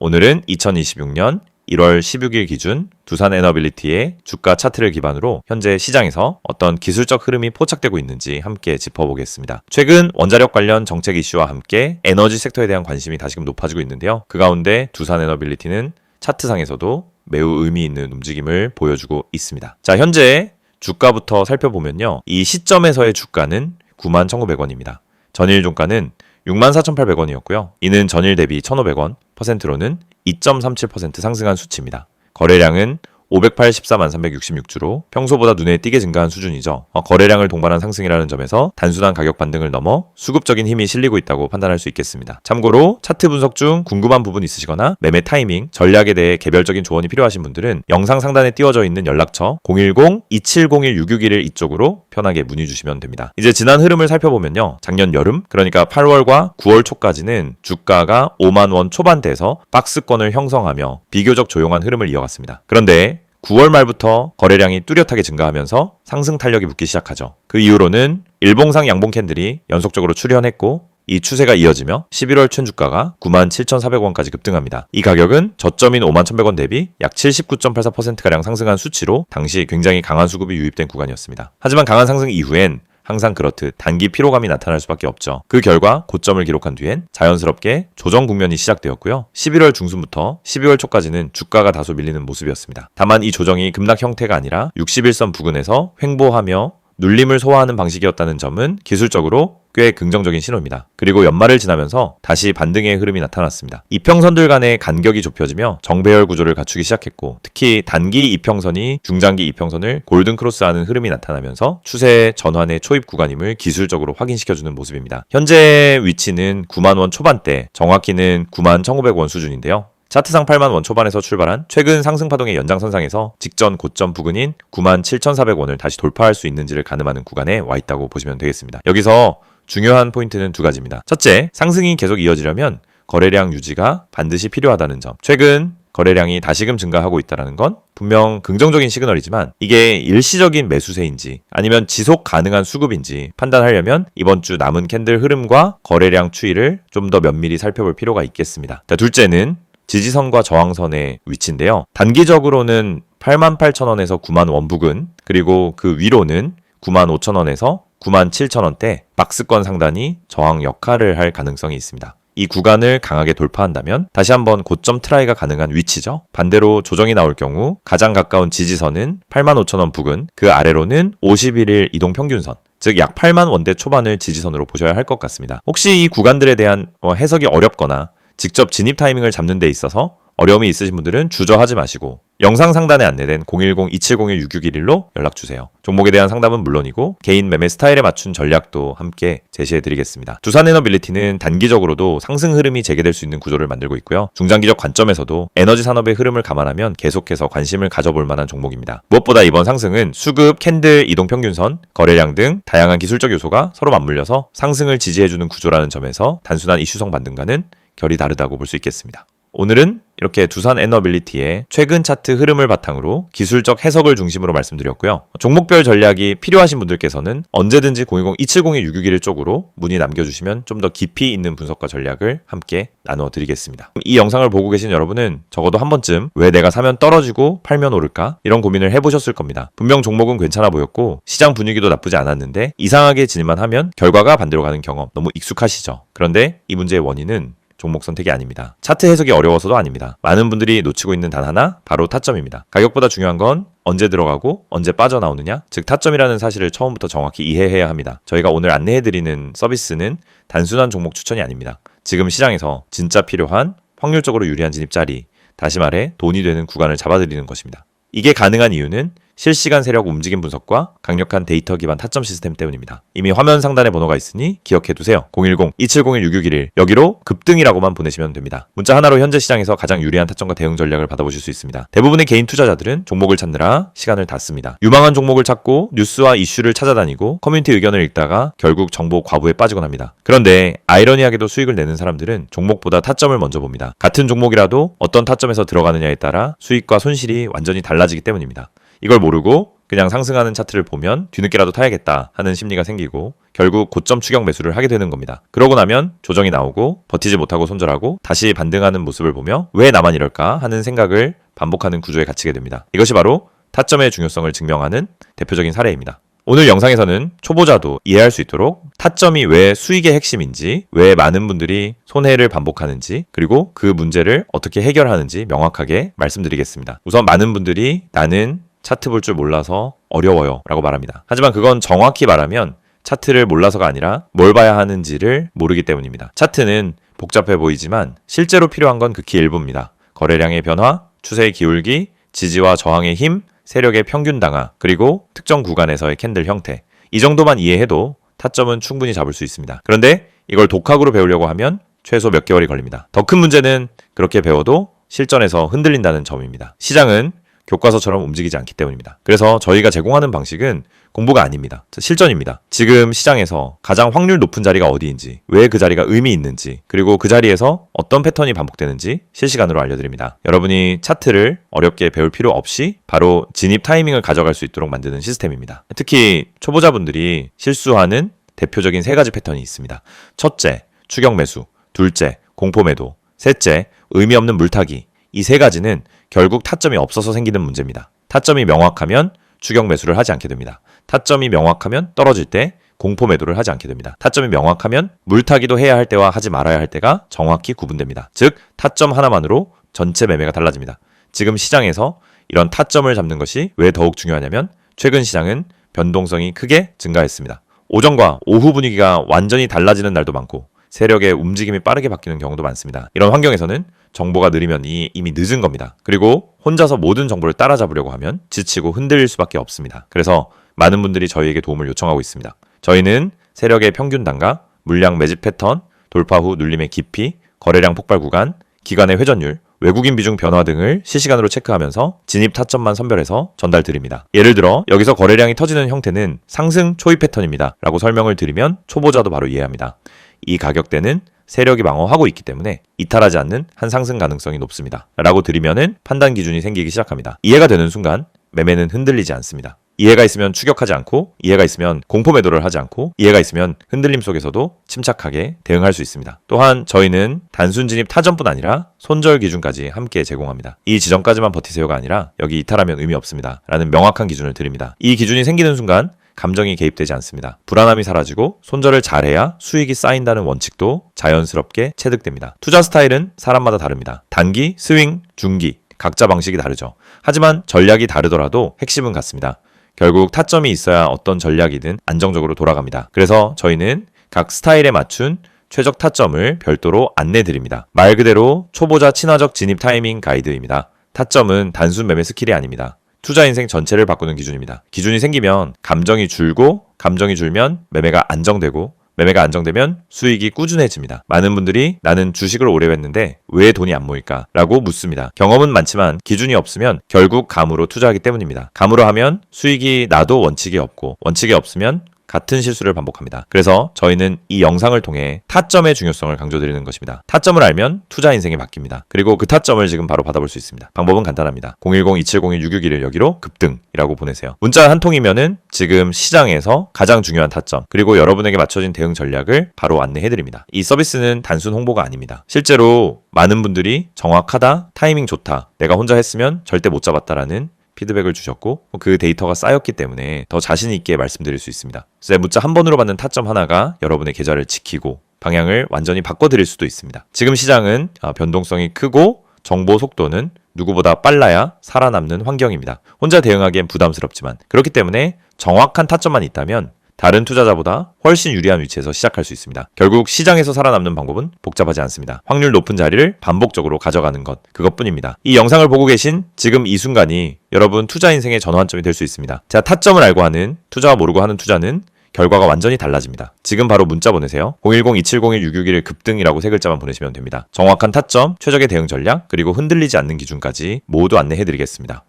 오늘은 2026년 1월 16일 기준 두산에너빌리티의 주가 차트를 기반으로 현재 시장에서 어떤 기술적 흐름이 포착되고 있는지 함께 짚어보겠습니다. 최근 원자력 관련 정책 이슈와 함께 에너지 섹터에 대한 관심이 다시금 높아지고 있는데요. 그 가운데 두산에너빌리티는 차트상에서도 매우 의미 있는 움직임을 보여주고 있습니다. 자, 현재 주가부터 살펴보면요. 이 시점에서의 주가는 91,900원입니다. 전일 종가는 64,800원이었고요. 이는 전일 대비 1,500원, 퍼센트로는 2.37% 상승한 수치입니다. 거래량은 584만 366주로 평소보다 눈에 띄게 증가한 수준이죠. 거래량을 동반한 상승이라는 점에서 단순한 가격 반등을 넘어 수급적인 힘이 실리고 있다고 판단할 수 있겠습니다. 참고로 차트 분석 중 궁금한 부분 있으시거나 매매 타이밍, 전략에 대해 개별적인 조언이 필요하신 분들은 영상 상단에 띄워져 있는 연락처 010-2701-6661 이쪽으로 편하게 문의 주시면 됩니다. 이제 지난 흐름을 살펴보면요. 작년 여름, 그러니까 8월과 9월 초까지는 주가가 5만 원 초반대에서 박스권을 형성하며 비교적 조용한 흐름을 이어갔습니다. 그런데 9월 말부터 거래량이 뚜렷하게 증가하면서 상승 탄력이 붙기 시작하죠. 그 이후로는 일봉상 양봉 캔들이 연속적으로 출현했고 이 추세가 이어지며 11월 춘주가가 97,400원까지 급등합니다. 이 가격은 저점인 51,100원 대비 약 79.84%가량 상승한 수치로 당시 굉장히 강한 수급이 유입된 구간이었습니다. 하지만 강한 상승 이후엔 항상 그렇듯 단기 피로감이 나타날 수밖에 없죠. 그 결과 고점을 기록한 뒤엔 자연스럽게 조정 국면이 시작되었고요. 11월 중순부터 12월 초까지는 주가가 다소 밀리는 모습이었습니다. 다만 이 조정이 급락 형태가 아니라 61선 부근에서 횡보하며 눌림을 소화하는 방식이었다는 점은 기술적으로 꽤 긍정적인 신호입니다. 그리고 연말을 지나면서 다시 반등의 흐름이 나타났습니다. 이평선들 간의 간격이 좁혀지며 정배열 구조를 갖추기 시작했고 특히 단기 이평선이 중장기 이평선을 골든크로스하는 흐름이 나타나면서 추세 전환의 초입 구간임을 기술적으로 확인시켜주는 모습입니다. 현재 위치는 9만 원 초반대, 정확히는 91,900원 수준인데요. 차트상 8만 원 초반에서 출발한 최근 상승 파동의 연장선상에서 직전 고점 부근인 97,400원을 다시 돌파할 수 있는지를 가늠하는 구간에 와 있다고 보시면 되겠습니다. 여기서 중요한 포인트는 두 가지입니다. 첫째, 상승이 계속 이어지려면 거래량 유지가 반드시 필요하다는 점. 최근 거래량이 다시금 증가하고 있다는 건 분명 긍정적인 시그널이지만 이게 일시적인 매수세인지 아니면 지속 가능한 수급인지 판단하려면 이번 주 남은 캔들 흐름과 거래량 추이를 좀 더 면밀히 살펴볼 필요가 있겠습니다. 자, 둘째는 지지선과 저항선의 위치인데요. 단기적으로는 88,000원에서 9만 원 부근, 그리고 그 위로는 95,000원에서 97,000원대 박스권 상단이 저항 역할을 할 가능성이 있습니다. 이 구간을 강하게 돌파한다면 다시 한번 고점 트라이가 가능한 위치죠. 반대로 조정이 나올 경우 가장 가까운 지지선은 85,000원 부근, 그 아래로는 51일 이동평균선, 즉 약 8만 원대 초반을 지지선으로 보셔야 할 것 같습니다. 혹시 이 구간들에 대한 해석이 어렵거나 직접 진입 타이밍을 잡는 데 있어서 어려움이 있으신 분들은 주저하지 마시고 영상 상단에 안내된 010-2701-6611로 연락주세요. 종목에 대한 상담은 물론이고 개인 매매 스타일에 맞춘 전략도 함께 제시해드리겠습니다. 두산에너빌리티는 단기적으로도 상승 흐름이 재개될 수 있는 구조를 만들고 있고요. 중장기적 관점에서도 에너지 산업의 흐름을 감안하면 계속해서 관심을 가져볼 만한 종목입니다. 무엇보다 이번 상승은 수급, 캔들, 이동평균선, 거래량 등 다양한 기술적 요소가 서로 맞물려서 상승을 지지해주는 구조라는 점에서 단순한 이슈성 반등과는 결이 다르다고 볼 수 있겠습니다. 오늘은 이렇게 두산에너빌리티의 최근 차트 흐름을 바탕으로 기술적 해석을 중심으로 말씀드렸고요. 종목별 전략이 필요하신 분들께서는 언제든지 010-2701-6611 쪽으로 문의 남겨주시면 좀 더 깊이 있는 분석과 전략을 함께 나누어 드리겠습니다. 이 영상을 보고 계신 여러분은 적어도 한 번쯤 왜 내가 사면 떨어지고 팔면 오를까? 이런 고민을 해보셨을 겁니다. 분명 종목은 괜찮아 보였고 시장 분위기도 나쁘지 않았는데 이상하게 진입만 하면 결과가 반대로 가는 경험 너무 익숙하시죠? 그런데 이 문제의 원인은 종목 선택이 아닙니다. 차트 해석이 어려워서도 아닙니다. 많은 분들이 놓치고 있는 단 하나, 바로 타점입니다. 가격보다 중요한 건 언제 들어가고 언제 빠져나오느냐, 즉 타점이라는 사실을 처음부터 정확히 이해해야 합니다. 저희가 오늘 안내해드리는 서비스는 단순한 종목 추천이 아닙니다. 지금 시장에서 진짜 필요한 확률적으로 유리한 진입 자리, 다시 말해 돈이 되는 구간을 잡아드리는 것입니다. 이게 가능한 이유는 실시간 세력 움직임 분석과 강력한 데이터 기반 타점 시스템 때문입니다. 이미 화면 상단에 번호가 있으니 기억해두세요. 010-2701-6611 여기로 급등이라고만 보내시면 됩니다. 문자 하나로 현재 시장에서 가장 유리한 타점과 대응 전략을 받아보실 수 있습니다. 대부분의 개인 투자자들은 종목을 찾느라 시간을 다 씁니다. 유망한 종목을 찾고 뉴스와 이슈를 찾아다니고 커뮤니티 의견을 읽다가 결국 정보 과부에 빠지곤 합니다. 그런데 아이러니하게도 수익을 내는 사람들은 종목보다 타점을 먼저 봅니다. 같은 종목이라도 어떤 타점에서 들어가느냐에 따라 수익과 손실이 완전히 달라지기 때문입니다. 이걸 모르고 그냥 상승하는 차트를 보면 뒤늦게라도 타야겠다 하는 심리가 생기고 결국 고점 추격 매수를 하게 되는 겁니다. 그러고 나면 조정이 나오고 버티지 못하고 손절하고 다시 반등하는 모습을 보며 왜 나만 이럴까 하는 생각을 반복하는 구조에 갇히게 됩니다. 이것이 바로 타점의 중요성을 증명하는 대표적인 사례입니다. 오늘 영상에서는 초보자도 이해할 수 있도록 타점이 왜 수익의 핵심인지, 왜 많은 분들이 손해를 반복하는지, 그리고 그 문제를 어떻게 해결하는지 명확하게 말씀드리겠습니다. 우선 많은 분들이 나는 차트 볼 줄 몰라서 어려워요 라고 말합니다. 하지만 그건 정확히 말하면 차트를 몰라서가 아니라 뭘 봐야 하는지를 모르기 때문입니다. 차트는 복잡해 보이지만 실제로 필요한 건 극히 일부입니다. 거래량의 변화, 추세의 기울기, 지지와 저항의 힘, 세력의 평균 당하, 그리고 특정 구간에서의 캔들 형태. 이 정도만 이해해도 타점은 충분히 잡을 수 있습니다. 그런데 이걸 독학으로 배우려고 하면 최소 몇 개월이 걸립니다. 더 큰 문제는 그렇게 배워도 실전에서 흔들린다는 점입니다. 시장은 교과서처럼 움직이지 않기 때문입니다. 그래서 저희가 제공하는 방식은 공부가 아닙니다. 실전입니다. 지금 시장에서 가장 확률 높은 자리가 어디인지, 왜 그 자리가 의미 있는지, 그리고 그 자리에서 어떤 패턴이 반복되는지 실시간으로 알려드립니다. 여러분이 차트를 어렵게 배울 필요 없이 바로 진입 타이밍을 가져갈 수 있도록 만드는 시스템입니다. 특히 초보자분들이 실수하는 대표적인 3가지 패턴이 있습니다. 첫째, 추격 매수. 둘째, 공포 매도. 셋째, 의미 없는 물타기. 이 3가지는 결국 타점이 없어서 생기는 문제입니다. 타점이 명확하면 추격 매수를 하지 않게 됩니다. 타점이 명확하면 떨어질 때 공포 매도를 하지 않게 됩니다. 타점이 명확하면 물타기도 해야 할 때와 하지 말아야 할 때가 정확히 구분됩니다. 즉 타점 하나만으로 전체 매매가 달라집니다. 지금 시장에서 이런 타점을 잡는 것이 왜 더욱 중요하냐면 최근 시장은 변동성이 크게 증가했습니다. 오전과 오후 분위기가 완전히 달라지는 날도 많고 세력의 움직임이 빠르게 바뀌는 경우도 많습니다. 이런 환경에서는 정보가 느리면 이미 늦은 겁니다. 그리고 혼자서 모든 정보를 따라잡으려고 하면 지치고 흔들릴 수밖에 없습니다. 그래서 많은 분들이 저희에게 도움을 요청하고 있습니다. 저희는 세력의 평균 단가, 물량 매집 패턴, 돌파 후 눌림의 깊이, 거래량 폭발 구간, 기간의 회전율, 외국인 비중 변화 등을 실시간으로 체크하면서 진입 타점만 선별해서 전달드립니다. 예를 들어 여기서 거래량이 터지는 형태는 상승 초입 패턴입니다 라고 설명을 드리면 초보자도 바로 이해합니다. 이 가격대는 세력이 방어하고 있기 때문에 이탈하지 않는 한 상승 가능성이 높습니다 라고 드리면은 판단 기준이 생기기 시작합니다. 이해가 되는 순간 매매는 흔들리지 않습니다. 이해가 있으면 추격하지 않고, 이해가 있으면 공포 매도를 하지 않고, 이해가 있으면 흔들림 속에서도 침착하게 대응할 수 있습니다. 또한 저희는 단순 진입 타점뿐 아니라 손절 기준까지 함께 제공합니다. 이 지점까지만 버티세요가 아니라 여기 이탈하면 의미 없습니다 라는 명확한 기준을 드립니다. 이 기준이 생기는 순간 감정이 개입되지 않습니다. 불안함이 사라지고 손절을 잘해야 수익이 쌓인다는 원칙도 자연스럽게 체득됩니다. 투자 스타일은 사람마다 다릅니다. 단기, 스윙, 중기 각자 방식이 다르죠. 하지만 전략이 다르더라도 핵심은 같습니다. 결국 타점이 있어야 어떤 전략이든 안정적으로 돌아갑니다. 그래서 저희는 각 스타일에 맞춘 최적 타점을 별도로 안내드립니다. 말 그대로 초보자 친화적 진입 타이밍 가이드입니다. 타점은 단순 매매 스킬이 아닙니다. 투자 인생 전체를 바꾸는 기준입니다. 기준이 생기면 감정이 줄고, 감정이 줄면 매매가 안정되고, 매매가 안정되면 수익이 꾸준해집니다. 많은 분들이 나는 주식을 오래 했는데 왜 돈이 안 모일까? 라고 묻습니다. 경험은 많지만 기준이 없으면 결국 감으로 투자하기 때문입니다. 감으로 하면 수익이 나도 원칙이 없고, 원칙이 없으면 같은 실수를 반복합니다. 그래서 저희는 이 영상을 통해 타점의 중요성을 강조드리는 것입니다. 타점을 알면 투자 인생이 바뀝니다. 그리고 그 타점을 지금 바로 받아볼 수 있습니다. 방법은 간단합니다. 010-2701-661을 여기로 급등이라고 보내세요. 문자 한 통이면은 지금 시장에서 가장 중요한 타점, 그리고 여러분에게 맞춰진 대응 전략을 바로 안내해드립니다. 이 서비스는 단순 홍보가 아닙니다. 실제로 많은 분들이 정확하다, 타이밍 좋다, 내가 혼자 했으면 절대 못 잡았다라는 피드백을 주셨고 그 데이터가 쌓였기 때문에 더 자신 있게 말씀드릴 수 있습니다. 그래서 문자 한 번으로 받는 타점 하나가 여러분의 계좌를 지키고 방향을 완전히 바꿔드릴 수도 있습니다. 지금 시장은 변동성이 크고 정보 속도는 누구보다 빨라야 살아남는 환경입니다. 혼자 대응하기엔 부담스럽지만 그렇기 때문에 정확한 타점만 있다면 다른 투자자보다 훨씬 유리한 위치에서 시작할 수 있습니다. 결국 시장에서 살아남는 방법은 복잡하지 않습니다. 확률 높은 자리를 반복적으로 가져가는 것, 그것뿐입니다. 이 영상을 보고 계신 지금 이 순간이 여러분 투자 인생의 전환점이 될 수 있습니다. 자, 타점을 알고 하는, 투자와 모르고 하는 투자는 결과가 완전히 달라집니다. 지금 바로 문자 보내세요. 010-2701-661 급등이라고 3글자만 보내시면 됩니다. 정확한 타점, 최적의 대응 전략, 그리고 흔들리지 않는 기준까지 모두 안내해드리겠습니다.